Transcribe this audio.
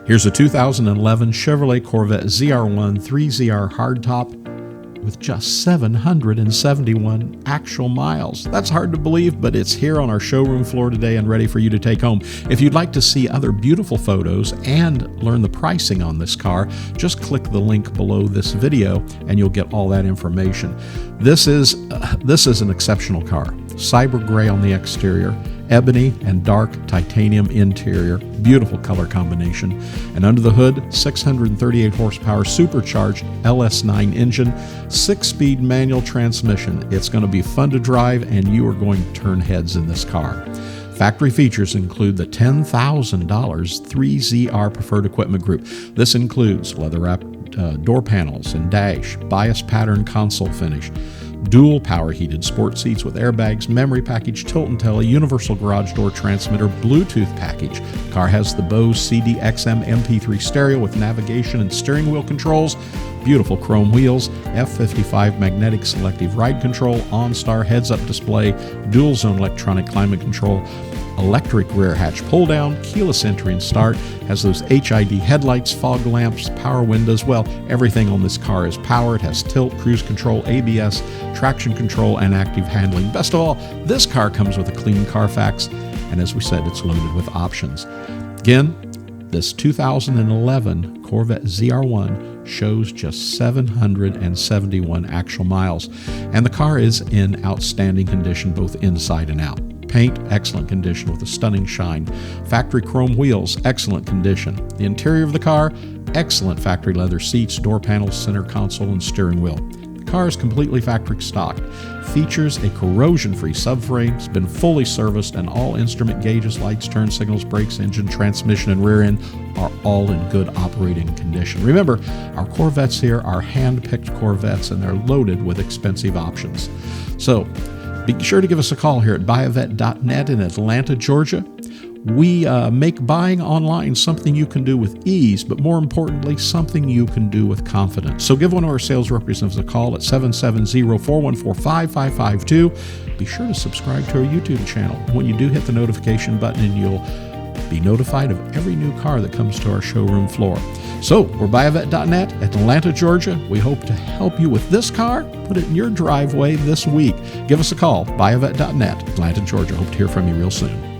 Here's a 2011 Chevrolet Corvette ZR1 3ZR hardtop with just 771 actual miles. That's hard to believe, but it's here on our showroom floor today and ready for you to take home. If you'd like to see other beautiful photos and learn the pricing on this car, just click the link below this video and you'll get all that information. This is an exceptional car. Cyber gray on the exterior, ebony and dark titanium interior, beautiful color combination. And under the hood, 638 horsepower supercharged LS9 engine, 6-speed manual transmission. It's going to be fun to drive and you are going to turn heads in this car. Factory features include the $10,000 3ZR Preferred Equipment Group. This includes leather-wrapped door panels and dash, bias pattern console finish, dual power heated sport seats with airbags, memory package, tilt and tele, universal garage door transmitter, Bluetooth package. The car has the Bose CD-XM MP3 stereo with navigation and steering wheel controls, beautiful chrome wheels, F55 magnetic selective ride control, OnStar heads-up display, dual zone electronic climate control, electric rear hatch pull down, keyless entry and start, has those HID headlights, fog lamps, power windows. Well, everything on this car is powered, has tilt, cruise control, ABS, traction control, and active handling. Best of all, this car comes with a clean Carfax, and as we said, it's loaded with options. Again, this 2011 Corvette ZR1 shows just 771 actual miles, and the car is in outstanding condition both inside and out. Paint, excellent condition with a stunning shine. Factory chrome wheels, excellent condition. The interior of the car, excellent factory leather seats, door panels, center console, and steering wheel. The car is completely factory stocked. Features a corrosion-free subframe, has been fully serviced, and all instrument gauges, lights, turn signals, brakes, engine, transmission, and rear end are all in good operating condition. Remember, our Corvettes here are hand-picked Corvettes, and they're loaded with expensive options. So, be sure to give us a call here at Buyavette.net in Atlanta, Georgia. We make buying online something you can do with ease, but more importantly, something you can do with confidence. So give one of our sales representatives a call at 770-414-5552. Be sure to subscribe to our YouTube channel. When you do, hit the notification button and you'll be notified of every new car that comes to our showroom floor. So, we're Buyavette.net, Atlanta, Georgia. We hope to help you with this car. Put it in your driveway this week. Give us a call, Buyavette.net, Atlanta, Georgia. Hope to hear from you real soon.